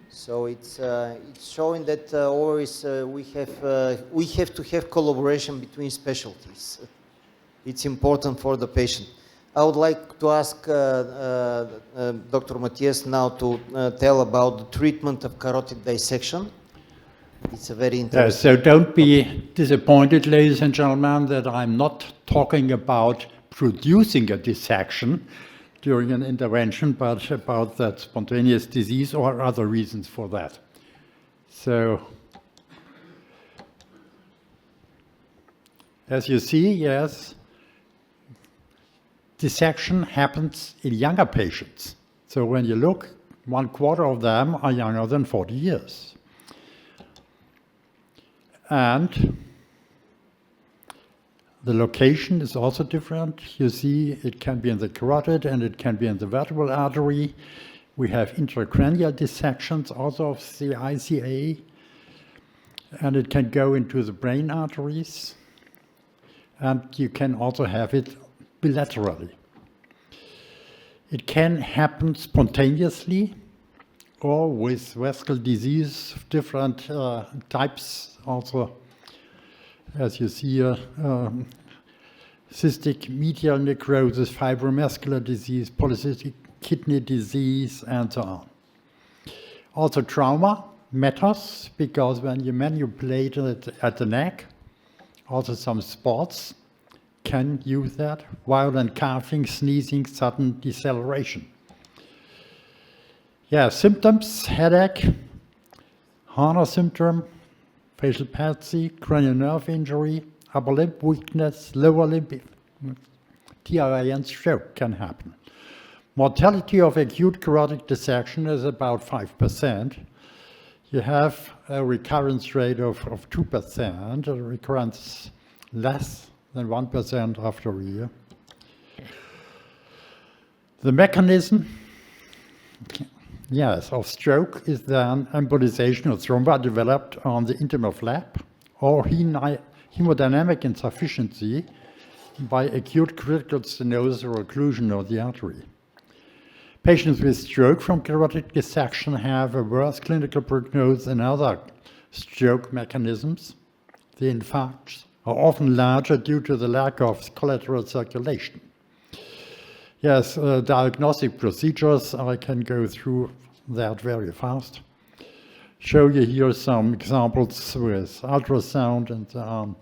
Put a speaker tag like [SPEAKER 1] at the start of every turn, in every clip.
[SPEAKER 1] So it's showing that always we have to have collaboration between specialties. It's important for the patient. I would like to ask Dr. Mathias now to tell about the treatment of carotid dissection. It's a very interesting.
[SPEAKER 2] So don't be disappointed, ladies and gentlemen, that I'm not talking about producing a dissection during an intervention, but about that spontaneous disease or other reasons for that. So, as you see, yes, dissection happens in younger patients. So when you look, 1/4 of them are younger than 40 years. And the location is also different. You see, it can be in the carotid and it can be in the vertebral artery. We have intracranial dissections also of the ICA, and it can go into the brain arteries. And you can also have it bilaterally. It can happen spontaneously or with vascular disease of different types. Also, as you see here, cystic medial necrosis, fibromuscular disease, polycystic kidney disease, and so on. Also, trauma matters because when you manipulate it at the neck, also some sports can use that. Violent coughing, sneezing, sudden deceleration. Yeah, symptoms: headache, Horner syndrome, facial palsy, cranial nerve injury, upper limb weakness, lower limb, TIA, and stroke can happen. Mortality of acute carotid dissection is about 5%. You have a recurrence rate of 2%, a recurrence less than 1% after a year. The mechanism, yes, of stroke is then embolization of thrombi developed on the intimal flap or hemodynamic insufficiency by acute critical stenosis or occlusion of the artery. Patients with stroke from carotid dissection have a worse clinical prognosis than other stroke mechanisms. The infarcts are often larger due to the lack of collateral circulation. Yes, diagnostic procedures, I can go through that very fast. Show you here some examples with ultrasound and so on.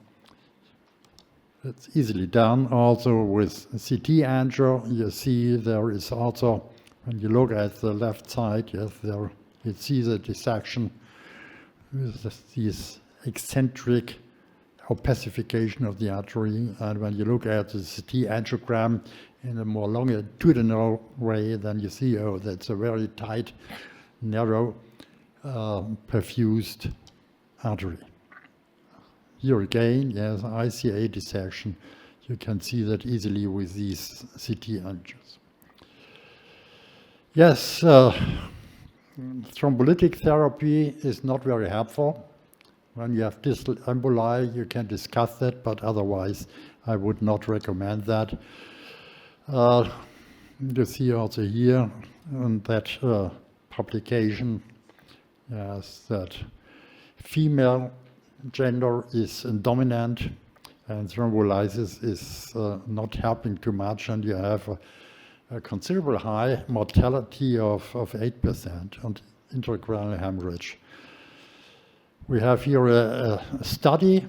[SPEAKER 2] It's easily done. Also with CT angio, you see there is also, when you look at the left side, yes, there you see the dissection with this eccentric opacification of the artery. And when you look at the CT angiogram in a more longitudinal way, then you see, oh, that's a very tight, narrow, perfused artery. Here again, yes, ICA dissection. You can see that easily with these CT angios. Yes, thrombolytic therapy is not very helpful. When you have distal emboli, you can discuss that, but otherwise I would not recommend that. You see also here in that publication, yes, that female gender is dominant and thrombolysis is not helping too much, and you have a considerable high mortality of 8% on intracranial hemorrhage. We have here a study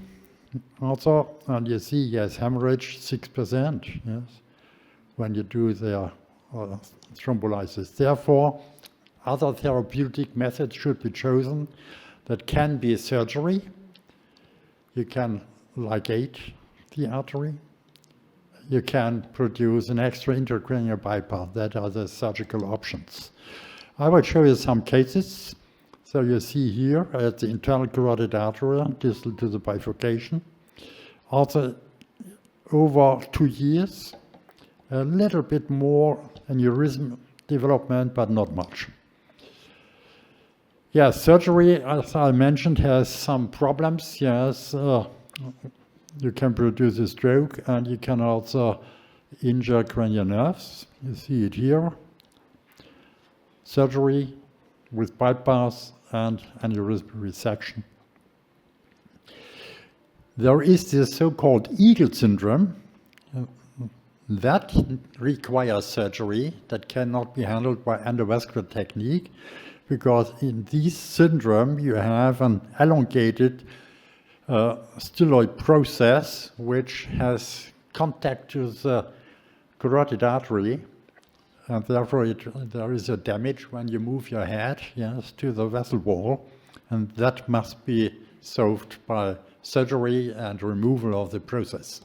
[SPEAKER 2] also, and you see, yes, hemorrhage 6%, yes, when you do the thrombolysis. Therefore, other therapeutic methods should be chosen. That can be surgery. You can ligate the artery. You can produce an extra intracranial bypass. That are the surgical options. I will show you some cases. So you see here at the internal carotid artery, distal to the bifurcation. Also, over 2 years, a little bit more aneurysm development, but not much. Yes, surgery, as I mentioned, has some problems. Yes, you can produce a stroke, and you can also injure cranial nerves. You see it here. Surgery with bypass and aneurysm resection. There is this so-called eagle syndrome that requires surgery that cannot be handled by endovascular technique, because in this syndrome you have an elongated styloid process which has contact to the carotid artery, and therefore there is a damage when you move your head, yes, to the vessel wall, and that must be solved by surgery and removal of the process.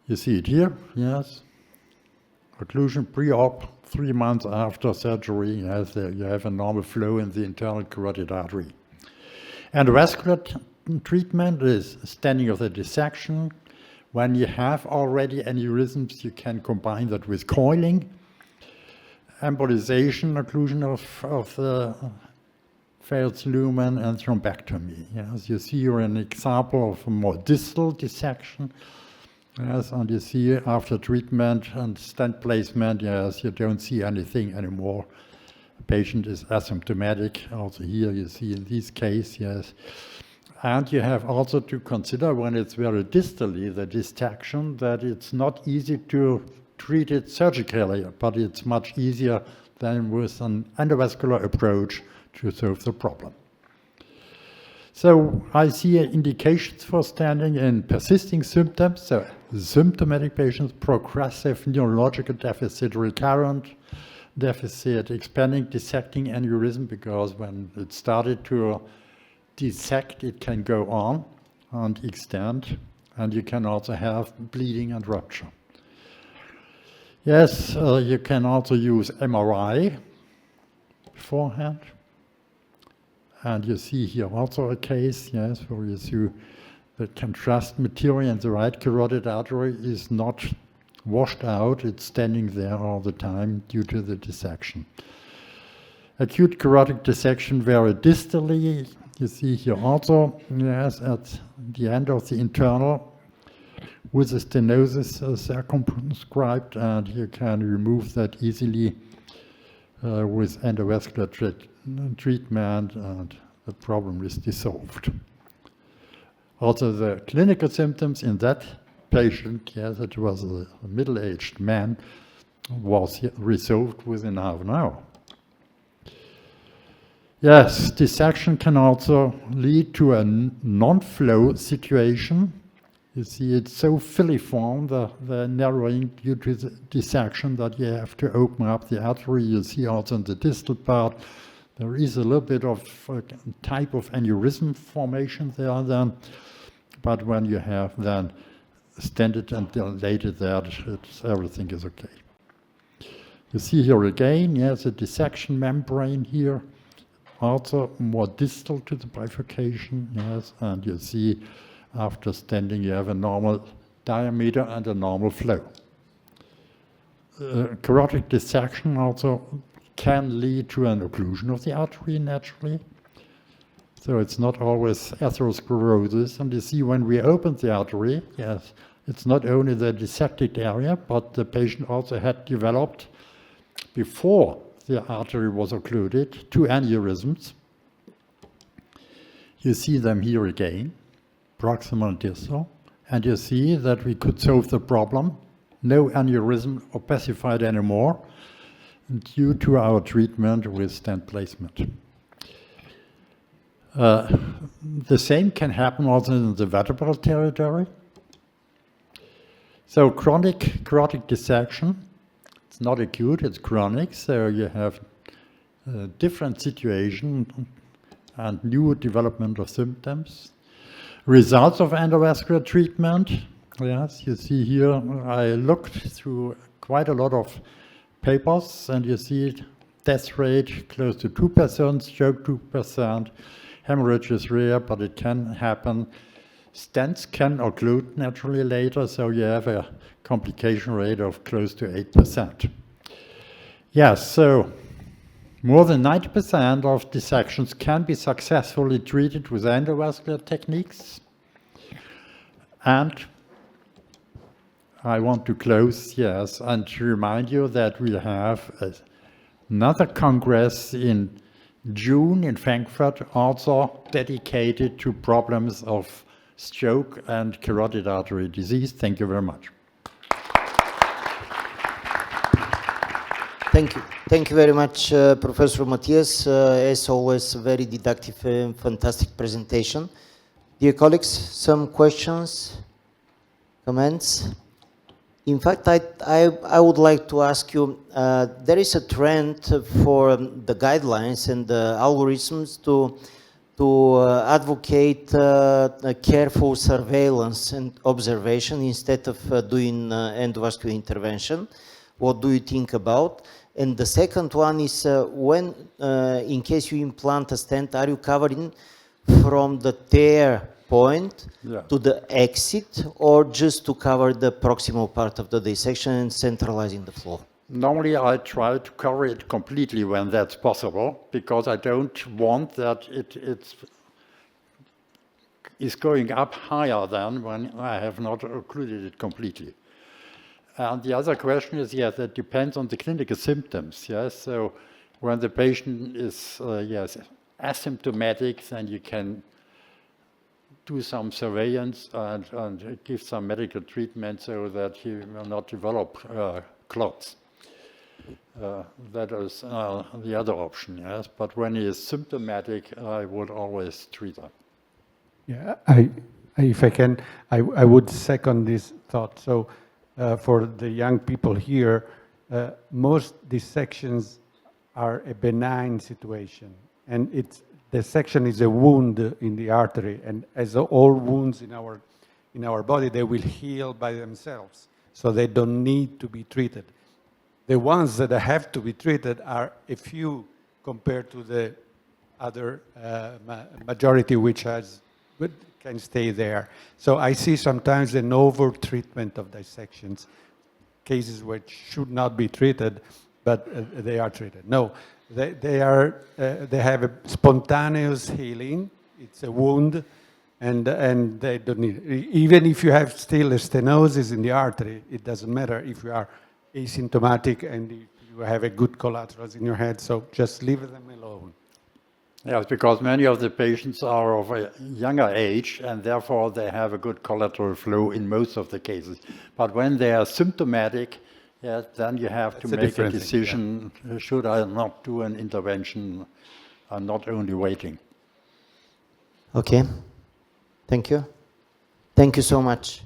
[SPEAKER 2] You see it here, yes. Occlusion pre-op, 3 months after surgery, yes, you have a normal flow in the internal carotid artery. Endovascular treatment is standing of the dissection. When you have already aneurysms, you can combine that with coiling, embolization, occlusion of the falx lumen, and thrombectomy. Yes, you see here an example of a more distal dissection. Yes, and you see after treatment and stent placement, yes, you don't see anything anymore. The patient is asymptomatic. Also here you see in this case, yes. And you have also to consider when it's very distally, the dissection, that it's not easy to treat it surgically, but it's much easier than with an endovascular approach to solve the problem. So I see indications for standing in persisting symptoms, so symptomatic patients, progressive neurological deficit, recurrent deficit, expanding, dissecting aneurysm, because when it started to dissect, it can go on and extend, and you can also have bleeding and rupture. Yes, you can also use MRI beforehand. And you see here also a case, yes, where you see the contrast material in the right carotid artery is not washed out, it's standing there all the time due to the dissection. Acute carotid dissection very distally, you see here also, yes, at the end of the internal with the stenosis circumscribed, and you can remove that easily with endovascular treatment, and the problem is dissolved. Also, the clinical symptoms in that patient, yes, it was a middle-aged man, was resolved within half an hour. Yes, dissection can also lead to a non-flow situation. You see it's so filiform, the narrowing due to the dissection, that you have to open up the artery. You see also in the distal part, there is a little bit of a type of aneurysm formation there then, but when you have then stented and dilated that, everything is okay. You see here again, yes, a dissection membrane here, also more distal to the bifurcation, yes, and you see after stenting you have a normal diameter and a normal flow. Carotid dissection also can lead to an occlusion of the artery naturally. So it's not always atherosclerosis. And you see when we open the artery, yes, it's not only the dissected area, but the patient also had developed, before the artery was occluded, 2 aneurysms. You see them here again, proximal and distal. And you see that we could solve the problem. No aneurysm opacified anymore, due to our treatment with stent placement. The same can happen also in the vertebral territory. So chronic carotid dissection, it's not acute, it's chronic, so you have a different situation and new development of symptoms. Results of endovascular treatment, yes, you see here, I looked through quite a lot of papers, and you see death rate close to 2%, stroke 2%, hemorrhage is rare, but it can happen. Stents can occlude naturally later, so you have a complication rate of close to 8%. Yes, so more than 90% of dissections can be successfully treated with endovascular techniques. And I want to close, yes, and to remind you that we have another congress in June in Frankfurt, also dedicated to problems of stroke and carotid artery disease. Thank you very much.
[SPEAKER 1] Thank you. Thank you very much, Professor Mathias. As always, very deductive and fantastic presentation. Dear colleagues, some questions, comments? In fact, I would like to ask you, there is a trend for the guidelines and the algorithms to advocate careful surveillance and observation instead of doing endovascular intervention. What do you think about? And the second one is when, in case you implant a stent, are you covering from the tear point to the exit, or just to cover the proximal part of the dissection and centralizing the flow?
[SPEAKER 2] Normally I try to cover it completely when that's possible, because I don't want that it is going up higher than when I have not occluded it completely. And the other question is, yes, that depends on the clinical symptoms. Yes, so when the patient is asymptomatic, then you can do some surveillance and give some medical treatment so that he will not develop clots. That is the other option. Yes, but when he is symptomatic, I would always treat him.
[SPEAKER 3] Yeah, if I can, I would second this thought. So. For the young people here, most dissections are a benign situation, and dissection is a wound in the artery, and as all wounds in our body, they will heal by themselves, so they don't need to be treated. The ones that have to be treated are a few compared to the other majority, which can stay there. So I see sometimes an over-treatment of dissections, cases which should not be treated, but they are treated. No, they have a spontaneous healing. It's a wound, and they don't need, even if you have still a stenosis in the artery, it doesn't matter if you are asymptomatic and you have a good collaterals in your head, so just leave them alone.
[SPEAKER 2] Yes, because many of the patients are of a younger age, and therefore they have a good collateral flow in most of the cases. But when they are symptomatic, yes, then you have to make a decision, should I not do an intervention and not only waiting.
[SPEAKER 1] Okay. Thank you. Thank you so much.